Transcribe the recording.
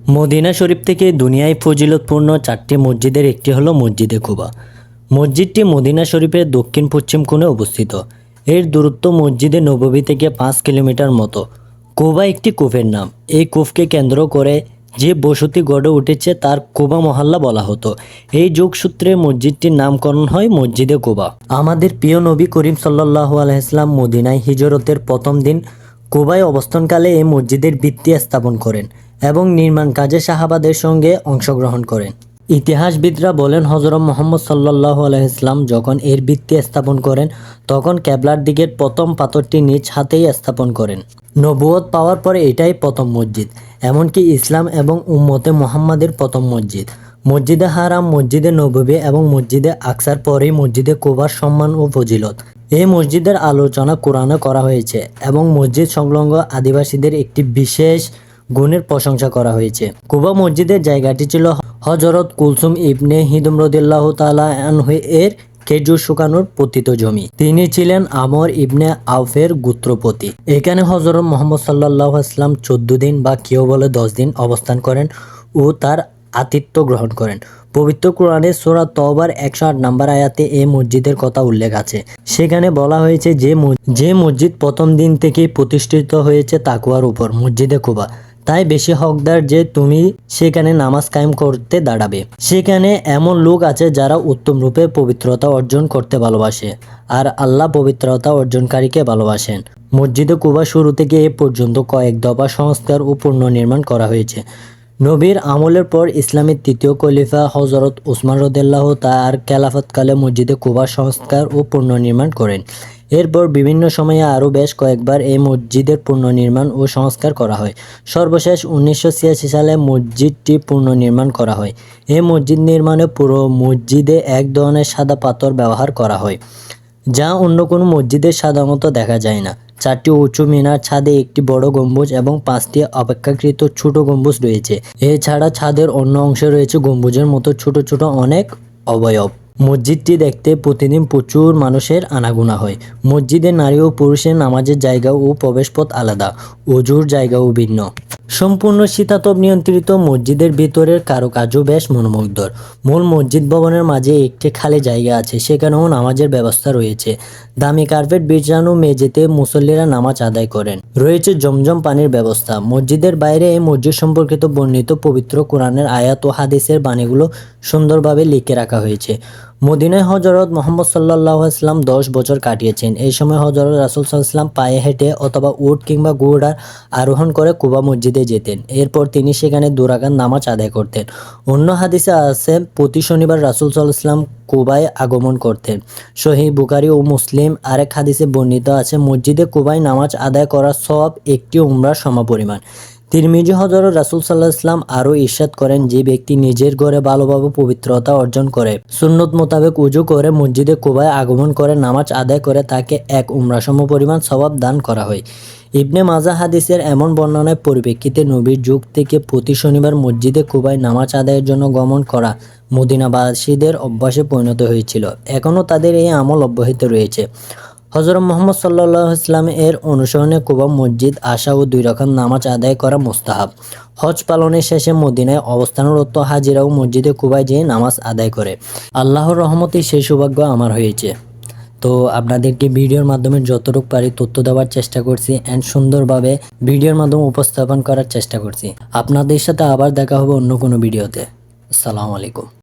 Medina শরীফ থেকে দুনিয়ায় ফজিলতপূর্ণ চারটি মসজিদের একটি হলো মসজিদে কুবা। মসজিদটি মদিনা শরীফের দক্ষিণ পশ্চিম কোণে অবস্থিত। এর দূরত্ব মসজিদে নববী থেকে 5 কিলোমিটার মতো। কুবা একটি কূপের নাম। এই কূপকে কেন্দ্র করে যে বসতি গড়ে উঠেছে তার কুবা মহল্লা বলা হতো। এই যোগসূত্রে মসজিদটির নামকরণ হয় মসজিদে কুবা। আমাদের প্রিয় নবী করিম সাল্লাল্লাহু আলাইহি ওয়াসাল্লাম মদিনায় হিজরতের প্রথম দিন কুবায় অবস্থানকালে এই মসজিদের ভিত্তি স্থাপন করেন এবং নির্মাণ কাজে সাহাবাদের সঙ্গে অংশগ্রহণ করেন। ইতিহাসবিদরা বলেন হযরত মুহাম্মদ সাল্লাল্লাহু আলাইহি ওয়াসাল্লাম যখন এর ভিত্তি স্থাপন করেন তখন কেবলার দিকের প্রথম পাথরটি নিজ হাতেই স্থাপন করেন। নবুয়ত পাওয়ার পরে এটাই প্রথম মসজিদ, এমনকি ইসলাম এবং উম্মতে মুহাম্মাদের প্রথম মসজিদ। মসজিদে হারাম, মসজিদে নববী এবং মসজিদে আকসার পরেই মসজিদে কুবার সম্মান ও ফজিলত। এই মসজিদের আলোচনা কোরআনে করা হয়েছে এবং মসজিদ সংলগ্ন আদিবাসীদের একটি বিশেষ গুণের প্রশংসা করা হয়েছে। কুবা মসজিদের জায়গাটি ছিল হযরত কুলসুম ইবনে হিদম রাদিয়াল্লাহু তাআলা আনহু এর খেজুর শুকানোর পতিত জমি। তিনি ছিলেন আমর ইবনে আউফের গোত্রপতি। এখানে হযরত মুহাম্মদ সাল্লাল্লাহু আলাইহি ওয়াসাল্লাম 14 দিন বা কেউ বলে 10 দিন অবস্থান করেন ও তার আতিথ্য গ্রহণ করেন। পবিত্র কোরআনে সূরা তওবার 108 নম্বর আয়াতে এই মসজিদের কথা উল্লেখ আছে। সেখানে বলা হয়েছে যে মসজিদ প্রথম দিন থেকেই প্রতিষ্ঠিত হয়েছে তাকওয়ার উপর, মসজিদে কুবা, তাই বেশি হকদার যে তুমি সেখানে নামাজ কায়েম করতে দাঁড়াবে। সেখানে এমন লোক আছে যারা উত্তম রূপে পবিত্রতা অর্জন করতে ভালোবাসে, আর আল্লাহ পবিত্রতা অর্জনকারীকে ভালোবাসেন। মসজিদে কুবা শুরু থেকে এ পর্যন্ত কয়েক দফা সংস্কার ও পুনর্নির্মাণ করা হয়েছে। নবীর আমলের পর ইসলামের তৃতীয় খলিফা হযরত উসমান রাদিয়াল্লাহু তার খেলাফতকালে মসজিদে কুবা সংস্কার ও পুনর্নির্মাণ করেন। এরপর বিভিন্ন সময়ে আরও বেশ কয়েকবার এই মসজিদের পুনর্নির্মাণ ও সংস্কার করা হয়। সর্বশেষ 1986 সালে মসজিদটি পুনর্নির্মাণ করা হয়। এই মসজিদ নির্মাণে পুরো মসজিদে এক ধরনের সাদা পাথর ব্যবহার করা হয়, যা অন্য কোনো মসজিদে সাধারণত দেখা যায় না। 4টি উঁচু মিনার, ছাদে একটি বড় গম্বুজ এবং 5টি অপেক্ষাকৃত ছোট গম্বুজ রয়েছে। এছাড়া ছাদের অন্য অংশে রয়েছে গম্বুজের মতো ছোট ছোট অনেক অবয়ব। মসজিদটি দেখতে প্রতিদিন প্রচুর মানুষের আনাগোনা হয়। মসজিদে নারী ও পুরুষের নামাজের জায়গা ও প্রবেশপথ আলাদা, ওযুর জায়গাও ভিন্ন। সম্পূর্ণ শীতাতপ নিয়ন্ত্রিত মসজিদের ভিতরের কারুকাজও বেশ মনোমুগ্ধকর। মূল মসজিদ ভবনের মাঝে একটি খালি জায়গা আছে, সেখানেও নামাজের ব্যবস্থা রয়েছে। দামি কার্পেট বিছানো মেঝেতে মুসল্লিরা নামাজ আদায় করেন। রয়েছে জমজম পানির ব্যবস্থা। মসজিদের বাইরে এই মসজিদ সম্পর্কিত বর্ণিত পবিত্র কোরআনের আয়াত ও হাদিসের বাণীগুলো সুন্দরভাবে লিখে রাখা হয়েছে। মদিনায় হযরত মুহাম্মদ সাল্লাল্লাহু আলাইহি ওয়াসাল্লাম 10 বছর কাটিয়েছেন। এই সময় হযরত রাসূল সাল্লাল্লাহু আলাইহি ওয়াসাল্লাম পায়ে হেঁটে অথবা উট কিংবা ঘোড়ার আরোহণ করে কুবা মসজিদে যেতেন। এরপর তিনি সেখানে 2 রাকাত নামাজ আদায় করতেন। অন্য হাদিসে আছে প্রতি শনিবার রাসূল সাল্লাল্লাহু আলাইহি ওয়াসাল্লাম কুবায় আগমন করতেন। সহিহ বুখারী ও মুসলিম আরেক হাদিসে বর্ণিত আছে মসজিদে কুবায় নামাজ আদায় করার সওয়াব একটি উমরার সমপরিমাণ। তিরমিজি হযরত রাসূল সাল্লাল্লাহু আলাইহি ওয়াসাল্লাম আরও ইরশাদ করেন, যে ব্যক্তি নিজের ঘরে ভালোভাবে পবিত্রতা অর্জন করে সুন্নত মোতাবেক উযু করে মসজিদে কুবায় আগমন করে নামাজ আদায় করে তাকে এক উমরা সমপরিমাণ সওয়াব দান করা হয়। ইবনে মাজাহ হাদিসের এমন বর্ণনার পরিপ্রেক্ষিতে নবীর যুগ থেকে প্রতি শনিবার মসজিদে কুবায় নামাজ আদায়ের জন্য গমন করা মদিনাবাসীদের অভ্যাসে পরিণত হয়েছিল। এখনও তাদের এই আমল অব্যাহত রয়েছে। হযরত মুহাম্মদ সাল্লাল্লাহু আলাইহি ওয়াসাল্লাম এর অনুসরণে কুবা মসজিদ আসা ও 2 রাকাত নামাজ আদায় করা মুস্তাহাব। হজ পালনের শেষে মদিনায় অবস্থানরত হাজিরাও মসজিদে কুবায় যেয়ে নামাজ আদায় করে। আল্লাহর রহমতে সেই সৌভাগ্য আমার হয়েছে। তো আপনাদেরকে ভিডিওর মাধ্যমে যতটুকু পারি তথ্য দেওয়ার চেষ্টা করছি অ্যান্ড সুন্দরভাবে ভিডিওর মাধ্যমে উপস্থাপন করার চেষ্টা করছি। আপনাদের সাথে আবার দেখা হবে অন্য কোনো ভিডিওতে। আসসালামু আলাইকুম।